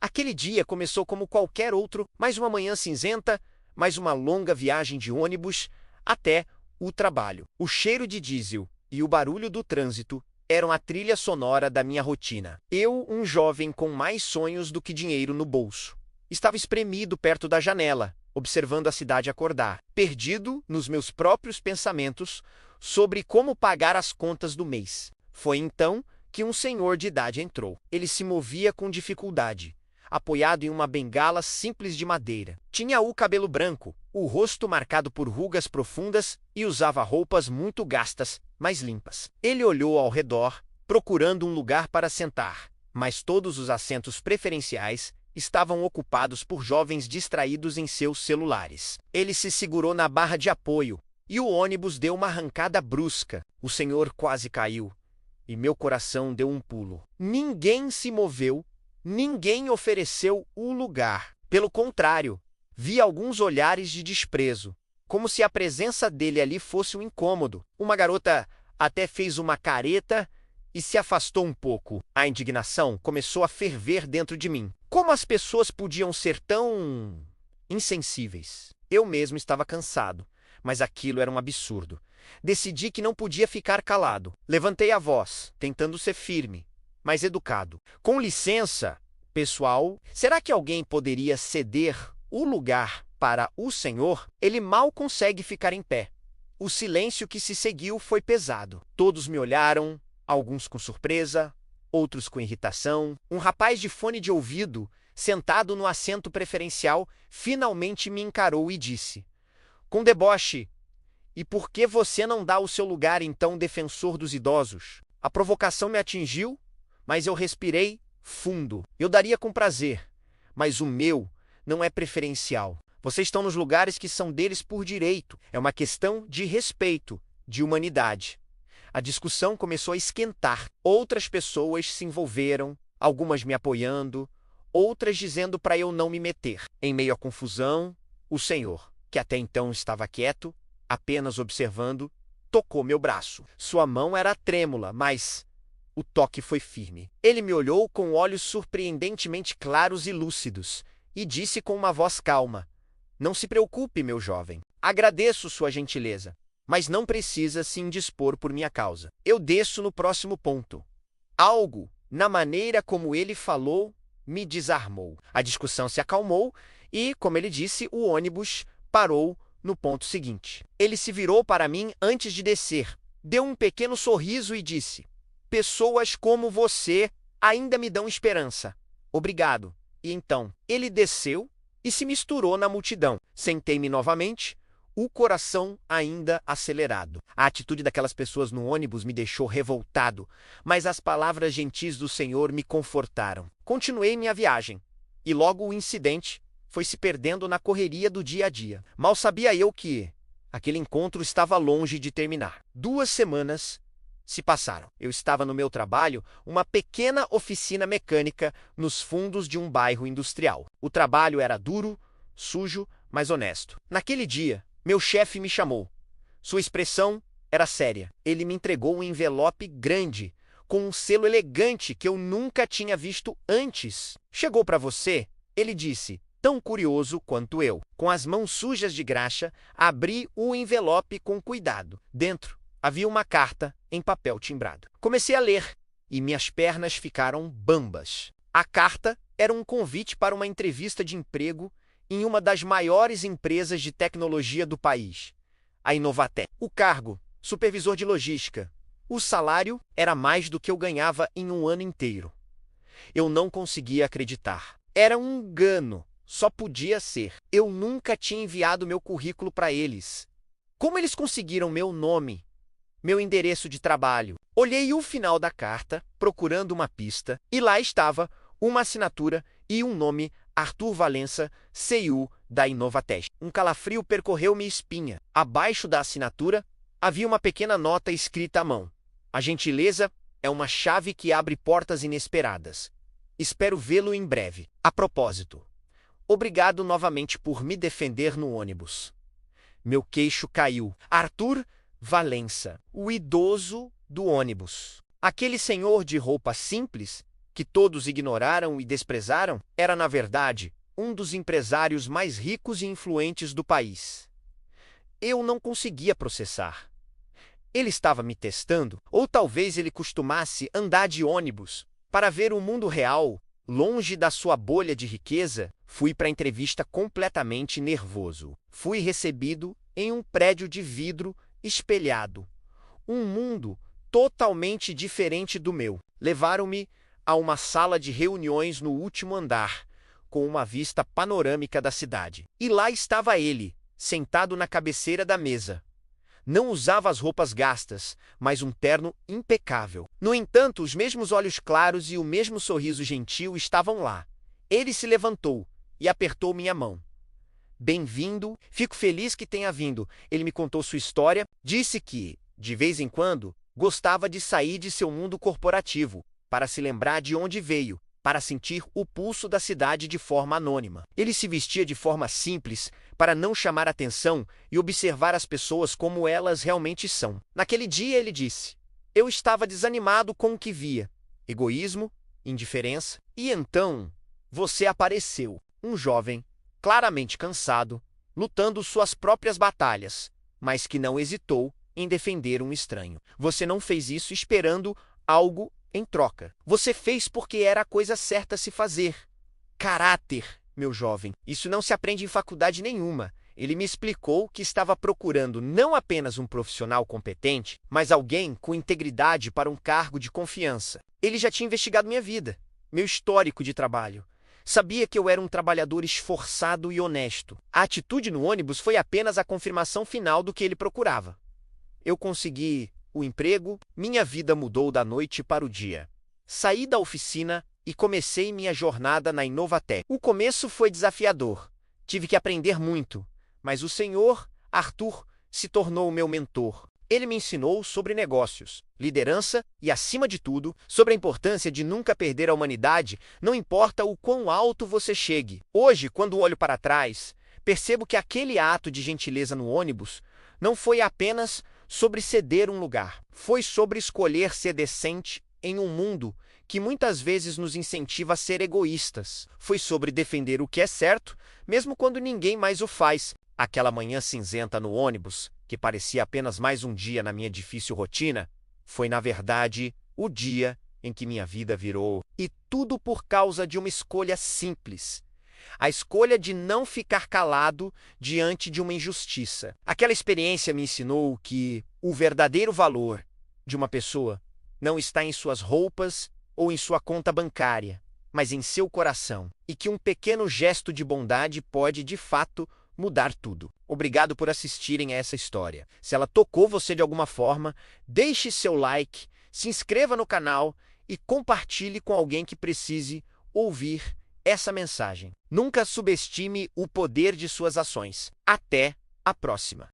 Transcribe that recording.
Aquele dia começou como qualquer outro, mais uma manhã cinzenta, mais uma longa viagem de ônibus até o trabalho. O cheiro de diesel e o barulho do trânsito eram a trilha sonora da minha rotina. Eu, um jovem com mais sonhos do que dinheiro no bolso, estava espremido perto da janela, observando a cidade acordar, perdido nos meus próprios pensamentos sobre como pagar as contas do mês. Foi então que um senhor de idade entrou. Ele se movia com dificuldade, apoiado em uma bengala simples de madeira. Tinha o cabelo branco, o rosto marcado por rugas profundas e usava roupas muito gastas, mas limpas. Ele olhou ao redor, procurando um lugar para sentar, mas todos os assentos preferenciais estavam ocupados por jovens distraídos em seus celulares. Ele se segurou na barra de apoio e o ônibus deu uma arrancada brusca. O senhor quase caiu e meu coração deu um pulo. Ninguém se moveu. Ninguém ofereceu o lugar. Pelo contrário, vi alguns olhares de desprezo, como se a presença dele ali fosse um incômodo. Uma garota até fez uma careta e se afastou um pouco. A indignação começou a ferver dentro de mim. Como as pessoas podiam ser tão insensíveis? Eu mesmo estava cansado, mas aquilo era um absurdo. Decidi que não podia ficar calado. Levantei a voz, tentando ser firme, mas educado. Com licença, pessoal, será que alguém poderia ceder o lugar para o senhor? Ele mal consegue ficar em pé. O silêncio que se seguiu foi pesado. Todos me olharam, alguns com surpresa, outros com irritação. Um rapaz de fone de ouvido, sentado no assento preferencial, finalmente me encarou e disse, com deboche, "E por que você não dá o seu lugar, então, defensor dos idosos?" A provocação me atingiu, mas eu respirei fundo. Eu daria com prazer, mas o meu não é preferencial. Vocês estão nos lugares que são deles por direito. É uma questão de respeito, de humanidade. A discussão começou a esquentar. Outras pessoas se envolveram, algumas me apoiando, outras dizendo para eu não me meter. Em meio à confusão, o senhor, que até então estava quieto, apenas observando, tocou meu braço. Sua mão era trêmula, mas o toque foi firme. Ele me olhou com olhos surpreendentemente claros e lúcidos e disse com uma voz calma, "Não se preocupe, meu jovem. Agradeço sua gentileza, mas não precisa se indispor por minha causa." Eu desço no próximo ponto. Algo, na maneira como ele falou, me desarmou. A discussão se acalmou e, como ele disse, o ônibus parou no ponto seguinte. Ele se virou para mim antes de descer, deu um pequeno sorriso e disse, "Pessoas como você ainda me dão esperança. Obrigado." E então, ele desceu e se misturou na multidão. Sentei-me novamente, o coração ainda acelerado. A atitude daquelas pessoas no ônibus me deixou revoltado, mas as palavras gentis do Senhor me confortaram. Continuei minha viagem, e logo o incidente foi se perdendo na correria do dia a dia. Mal sabia eu que aquele encontro estava longe de terminar. 2 semanas se passaram. Eu estava no meu trabalho, uma pequena oficina mecânica nos fundos de um bairro industrial. O trabalho era duro, sujo, mas honesto. Naquele dia, meu chefe me chamou. Sua expressão era séria. Ele me entregou um envelope grande, com um selo elegante que eu nunca tinha visto antes. "Chegou para você?" ele disse, tão curioso quanto eu. Com as mãos sujas de graxa, abri o envelope com cuidado. Dentro havia uma carta em papel timbrado. Comecei a ler e minhas pernas ficaram bambas. A carta era um convite para uma entrevista de emprego em uma das maiores empresas de tecnologia do país, a Inovatec. O cargo, supervisor de logística. O salário era mais do que eu ganhava em um ano inteiro. Eu não conseguia acreditar. Era um engano. Só podia ser. Eu nunca tinha enviado meu currículo para eles. Como eles conseguiram meu nome, meu endereço de trabalho? Olhei o final da carta, procurando uma pista, e lá estava uma assinatura e um nome, Arthur Valença, CEO da Inovatec. Um calafrio percorreu minha espinha. Abaixo da assinatura, havia uma pequena nota escrita à mão. "A gentileza é uma chave que abre portas inesperadas. Espero vê-lo em breve. A propósito, obrigado novamente por me defender no ônibus." Meu queixo caiu. Arthur Valença, o idoso do ônibus. Aquele senhor de roupa simples que todos ignoraram e desprezaram, era, na verdade, um dos empresários mais ricos e influentes do país. Eu não conseguia processar. Ele estava me testando, ou talvez ele costumasse andar de ônibus para ver o mundo real, longe da sua bolha de riqueza. Fui para a entrevista completamente nervoso. Fui recebido em um prédio de vidro espelhado. Um mundo totalmente diferente do meu. Levaram-me a uma sala de reuniões no último andar, com uma vista panorâmica da cidade. E lá estava ele, sentado na cabeceira da mesa. Não usava as roupas gastas, mas um terno impecável. No entanto, os mesmos olhos claros e o mesmo sorriso gentil estavam lá. Ele se levantou e apertou minha mão. Bem-vindo, fico feliz que tenha vindo. Ele me contou sua história, disse que, de vez em quando, gostava de sair de seu mundo corporativo, para se lembrar de onde veio, para sentir o pulso da cidade de forma anônima. Ele se vestia de forma simples, para não chamar atenção e observar as pessoas como elas realmente são. Naquele dia ele disse: eu estava desanimado com o que via. Egoísmo, indiferença. E então, você apareceu, um jovem, claramente cansado, lutando suas próprias batalhas, mas que não hesitou em defender um estranho. Você não fez isso esperando algo em troca. Você fez porque era a coisa certa a se fazer. Caráter, meu jovem. Isso não se aprende em faculdade nenhuma. Ele me explicou que estava procurando não apenas um profissional competente, mas alguém com integridade para um cargo de confiança. Ele já tinha investigado minha vida, meu histórico de trabalho. Sabia que eu era um trabalhador esforçado e honesto. A atitude no ônibus foi apenas a confirmação final do que ele procurava. Eu consegui o emprego, minha vida mudou da noite para o dia. Saí da oficina e comecei minha jornada na Inovatec. O começo foi desafiador. Tive que aprender muito, mas o senhor Arthur se tornou o meu mentor. Ele me ensinou sobre negócios, liderança e, acima de tudo, sobre a importância de nunca perder a humanidade, não importa o quão alto você chegue. Hoje, quando olho para trás, percebo que aquele ato de gentileza no ônibus não foi apenas sobre ceder um lugar. Foi sobre escolher ser decente em um mundo que muitas vezes nos incentiva a ser egoístas. Foi sobre defender o que é certo, mesmo quando ninguém mais o faz. Aquela manhã cinzenta no ônibus, que parecia apenas mais um dia na minha difícil rotina, foi, na verdade, o dia em que minha vida virou. E tudo por causa de uma escolha simples. A escolha de não ficar calado diante de uma injustiça. Aquela experiência me ensinou que o verdadeiro valor de uma pessoa não está em suas roupas ou em sua conta bancária, mas em seu coração. E que um pequeno gesto de bondade pode, de fato, mudar tudo. Obrigado por assistirem a essa história. Se ela tocou você de alguma forma, deixe seu like, se inscreva no canal e compartilhe com alguém que precise ouvir essa mensagem. Nunca subestime o poder de suas ações. Até a próxima!